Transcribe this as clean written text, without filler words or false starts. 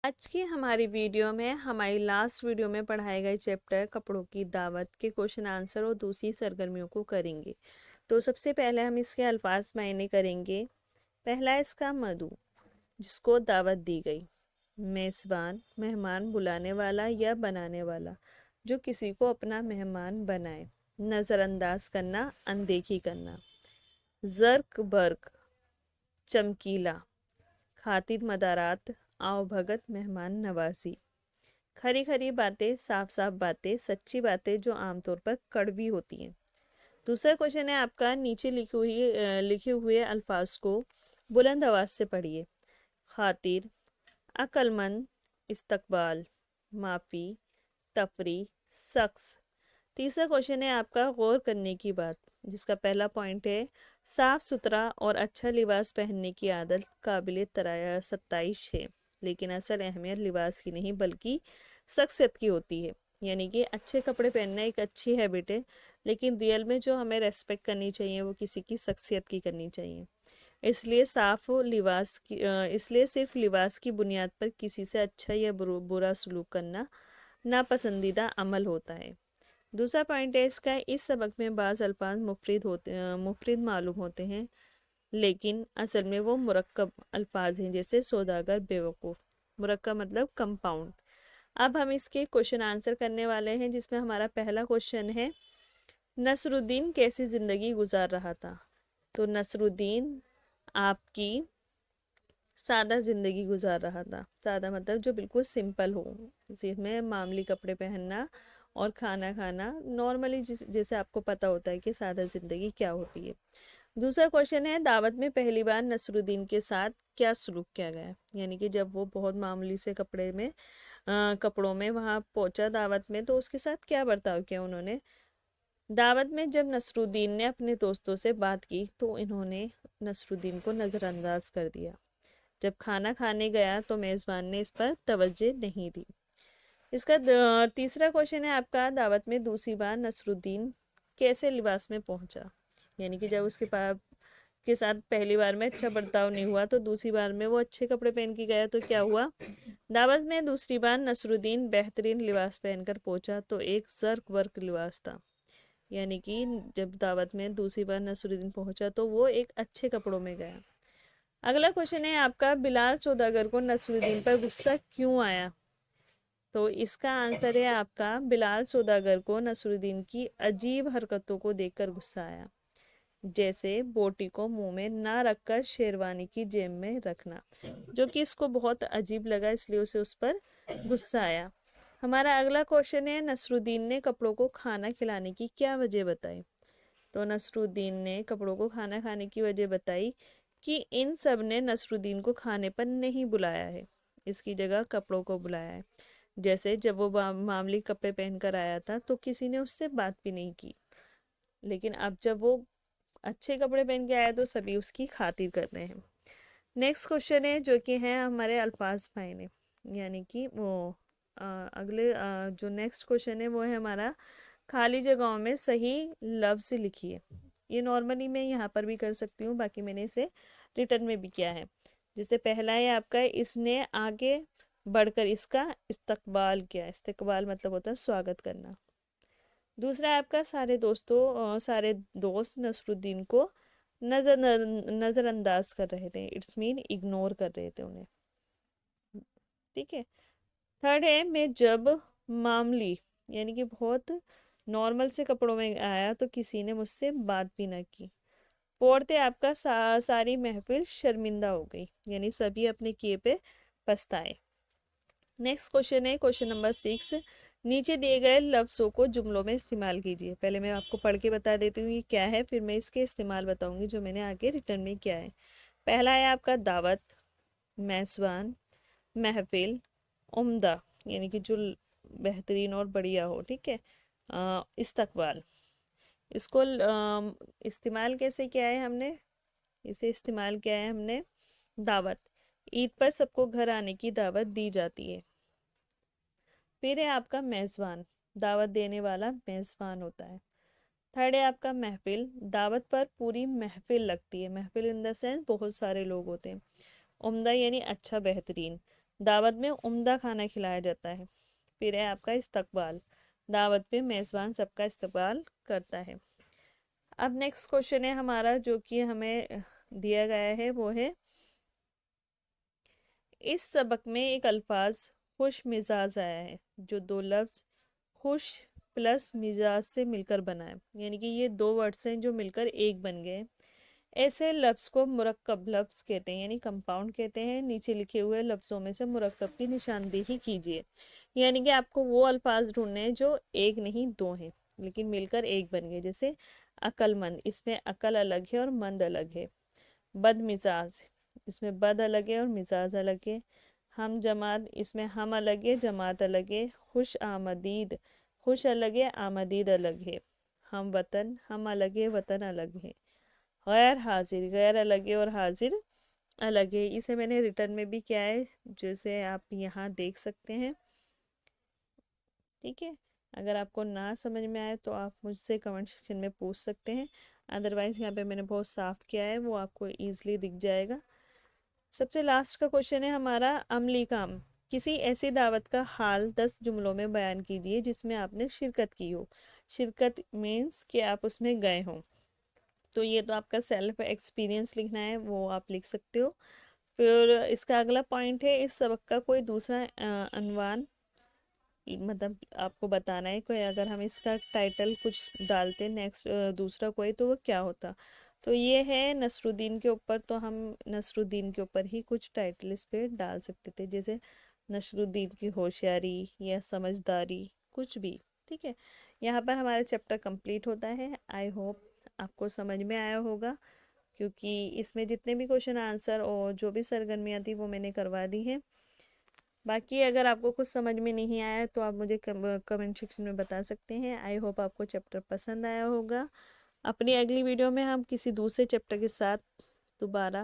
آج کی ہماری ویڈیو میں ہماری لاسٹ ویڈیو میں پڑھائے گئے چیپٹر کپڑوں کی دعوت کے کوشچن آنسر اور دوسری سرگرمیوں کو کریں گے۔ تو سب سے پہلے ہم اس کے الفاظ معنی کریں گے۔ پہلا اس کا مدعو، جس کو دعوت دی گئی۔ میزبان، مہمان بلانے والا یا بنانے والا، جو کسی کو اپنا مہمان بنائے۔ نظر انداز کرنا، اندیکھی کرنا۔ زرق برق، چمکیلا۔ خاطر مدارات، آؤ بھگت، مہمان نوازی۔ کھری کھری باتیں، صاف صاف باتیں، سچی باتیں جو عام طور پر کڑوی ہوتی ہیں۔ دوسرا کوشچن ہے آپ کا، نیچے لکھے ہوئے الفاظ کو بلند آواز سے پڑھیے۔ خاطر، عقل مند، استقبال، معافی، تفریح، شخص۔ تیسرا کوشچن ہے آپ کا، غور کرنے کی بات، جس کا پہلا پوائنٹ ہے صاف ستھرا اور اچھا لباس پہننے کی عادت قابل ستائش ہے، لیکن اصل اہمیت لباس کی نہیں بلکہ شخصیت کی ہوتی ہے۔ یعنی کہ اچھے کپڑے پہننا ایک اچھی ہیبٹ ہے، لیکن ریئل میں جو ہمیں ریسپیکٹ کرنی چاہیے وہ کسی کی شخصیت کی کرنی چاہیے۔ اس لیے صرف لباس کی بنیاد پر کسی سے اچھا یا برا سلوک کرنا ناپسندیدہ عمل ہوتا ہے۔ دوسرا پوائنٹ ہے اس کا، اس سبق میں بعض الفاظ مفرد معلوم ہوتے ہیں، لیکن اصل میں وہ مرکب الفاظ ہیں، جیسے سوداگر، بیوقوف۔ مرکب مطلب کمپاؤنڈ۔ اب ہم اس کے کوشچن آنسر کرنے والے ہیں، جس میں ہمارا پہلا کوشچن ہے، نصر الدین کیسی زندگی گزار رہا تھا؟ تو نصر الدین آپ کی سادہ زندگی گزار رہا تھا۔ سادہ مطلب جو بالکل سمپل ہو، جس میں معمولی کپڑے پہننا اور کھانا کھانا نارملی، جیسے آپ کو پتہ ہوتا ہے کہ سادہ زندگی کیا ہوتی ہے۔ دوسرا کوشچن ہے، دعوت میں پہلی بار نصر الدین کے ساتھ کیا سلوک کیا گیا؟ یعنی کہ جب وہ بہت معمولی سے کپڑوں میں وہاں پہنچا دعوت میں، تو اس کے ساتھ کیا برتاؤ کیا انہوں نے؟ دعوت میں جب نصر الدین نے اپنے دوستوں سے بات کی تو انہوں نے نصر الدین کو نظر انداز کر دیا۔ جب کھانا کھانے گیا تو میزبان نے اس پر توجہ نہیں دی۔ اس کا تیسرا کوشچن ہے آپ کا، دعوت میں دوسری بار نصر الدین کیسے لباس میں پہنچا؟ یعنی کہ جب اس کے ساتھ پہلی بار میں اچھا برتاؤ نہیں ہوا تو دوسری بار میں وہ اچھے کپڑے پہن کے گیا تو کیا ہوا؟ دعوت میں دوسری بار نصر الدین بہترین لباس پہن کر پہنچا تو ایک زرق برق لباس تھا۔ یعنی کہ جب دعوت میں دوسری بار نصر الدین پہنچا تو وہ ایک اچھے کپڑوں میں گیا۔ اگلا کوشچن ہے آپ کا، بلال سوداگر کو نصر الدین پر غصہ کیوں آیا؟ تو اس کا آنسر ہے آپ کا، بلال سوداگر کو نصر الدین کی عجیب حرکتوں کو دیکھ کر غصہ آیا، جیسے بوٹی کو منہ میں نہ رکھ کر شیروانی کی جیب میں رکھنا، جو کہ اس کو بہت عجیب لگا، اس لیے اسے اس پر غصہ آیا۔ ہمارا اگلا کوشچن ہے، نصر الدین نے کپڑوں کو کھانا کھلانے کی کیا وجہ بتائی؟ تو نصر الدین نے کپڑوں کو کھانا کھانے کی وجہ بتائی کہ ان سب نے نصر الدین کو کھانے پر نہیں بلایا ہے، اس کی جگہ کپڑوں کو بلایا ہے۔ جیسے جب وہ معمولی کپڑے پہن کر آیا تھا تو کسی نے اس سے بات بھی نہیں کی، لیکن اب جب وہ اچھے کپڑے پہن کے آیا تو سبھی اس کی خاطر کر رہے ہیں۔ نیکسٹ کوشچن ہے جو کہ ہے ہمارے الفاظ معنی، یعنی کہ وہ اگلے جو نیکسٹ کوشچن ہے وہ ہے ہمارا، خالی جگہوں میں صحیح لفظ لکھیے۔ یہ نارملی میں یہاں پر بھی کر سکتی ہوں، باقی میں نے اسے ریٹن میں بھی کیا ہے۔ جیسے پہلا ہے آپ کا، اس نے آگے بڑھ کر اس کا استقبال کیا۔ استقبال مطلب ہوتا ہے سواگت کرنا۔ دوسرا ہے آپ کا، سارے دوست نصر الدین کو نظر انداز کر رہے تھے، اٹس مین اگنور کر رہے تھے انہیں، ٹھیک ہے۔ تھرڈ ہے، میں جب معمولی یعنی کہ بہت نارمل سے کپڑوں میں آیا تو کسی نے مجھ سے بات بھی نہ کی۔ فورتھ ہے آپ کا، ساری محفل شرمندہ ہو گئی، یعنی سبھی اپنے کیے پہ پچھتائے۔ نیکسٹ کوشچن ہے کوشچن نمبر 6، نیچے دیے گئے لفظوں کو جملوں میں استعمال کیجیے۔ پہلے میں آپ کو پڑھ کے بتا دیتی ہوں یہ کیا ہے، پھر میں اس کے استعمال بتاؤں گی جو میں نے آگے ریٹرن میں کیا ہے۔ پہلا ہے آپ کا، دعوت، میزبان، محفل، عمدہ یعنی کہ جو بہترین اور بڑھیا ہو، ٹھیک ہے، استقبال۔ اس کو استعمال کیسے کیا ہے ہم نے؟ اسے استعمال کیا ہے ہم نے، دعوت، عید پر سب کو گھر آنے کی دعوت دی جاتی ہے۔ پھر ہے آپ کا میزبان، دعوت دینے والا میزبان ہوتا ہے۔ تھرڈ ہے آپ کا محفل، دعوت پر پوری محفل لگتی ہے، محفل ان دا سینس بہت سارے لوگ ہوتے ہیں۔ عمدہ یعنی اچھا، بہترین۔ دعوت میں عمدہ کھانا کھلایا جاتا ہے۔ پھر ہے آپ کا استقبال، دعوت پہ میزبان سب کا استقبال کرتا ہے۔ اب نیکسٹ کوشچن ہے ہمارا جو کہ ہمیں دیا گیا ہے، وہ ہے اس سبق میں ایک الفاظ خوش مزاج آیا ہے، جو دو لفظ خوش پلس مزاج سے مل کر بنا ہے، یعنی کہ یہ دو ورڈس ہیں جو مل کر ایک بن گئے۔ ایسے لفظ کو مرکب لفظ کہتے ہیں، یعنی کمپاؤنڈ کہتے ہیں۔ نیچے لکھے ہوئے لفظوں میں سے مرکب کی نشاندہی کیجیے، یعنی کہ آپ کو وہ الفاظ ڈھونڈنے ہیں جو ایک نہیں دو ہیں لیکن مل کر ایک بن گئے۔ جیسے عقل مند، اس میں عقل الگ ہے اور مند الگ ہے۔ بد مزاج، اس میں بد الگ ہے اور مزاج الگ ہے۔ ہم جماعت، اس میں ہم الگ ہے جماعت الگ ہے۔ خوش آمدید، خوش الگ ہے آمدید الگ ہے۔ ہم وطن، ہم الگ ہے وطن الگ ہے۔ غیر حاضر، غیر الگ ہے اور حاضر الگ ہے۔ اسے میں نے ریٹرن میں بھی کیا ہے، جیسے آپ یہاں دیکھ سکتے ہیں، ٹھیک ہے۔ اگر آپ کو نہ سمجھ میں آئے تو آپ مجھ سے کمنٹ سیکشن میں پوچھ سکتے ہیں، ادروائز یہاں پہ میں نے بہت صاف کیا ہے، وہ آپ کو ایزلی دکھ جائے گا۔ سب سے لاسٹ کا کوشچن ہے ہمارا عملی کام۔ کسی ایسی دعوت کا حال 10 جملوں میں بیان کیجیے جس میں آپ نے شرکت کی ہو۔ شرکت مینس کہ آپ اس میں گئے ہوں، تو یہ تو آپ کا سیلف ایکسپیرینس لکھنا ہے، وہ آپ لکھ سکتے ہو۔ پھر اس کا اگلا پوائنٹ ہے اس سبق کا کوئی دوسرا عنوان، مطلب آپ کو بتانا ہے کوئی، اگر ہم اس کا ٹائٹل کچھ ڈالتے نیکسٹ دوسرا کوئی تو وہ کیا ہوتا۔ تو یہ ہے نصر الدین کے اوپر، تو ہم نصر الدین کے اوپر ہی کچھ ٹائٹل اس پہ ڈال سکتے تھے، جیسے نصر الدین کی ہوشیاری یا سمجھداری، کچھ بھی، ٹھیک ہے۔ یہاں پر ہمارا چیپٹر کمپلیٹ ہوتا ہے۔ آئی ہوپ آپ کو سمجھ میں آیا ہوگا، کیونکہ اس میں جتنے بھی کوشچن آنسر اور جو بھی سرگرمیاں تھی وہ میں نے کروا دی ہیں۔ باقی اگر آپ کو کچھ سمجھ میں نہیں آیا تو آپ مجھے کمنٹ سیکشن میں بتا سکتے ہیں۔ آئی ہوپ آپ کو چیپٹر پسند آیا ہوگا۔ اپنی اگلی ویڈیو میں ہم کسی دوسرے چیپٹر کے ساتھ دوبارہ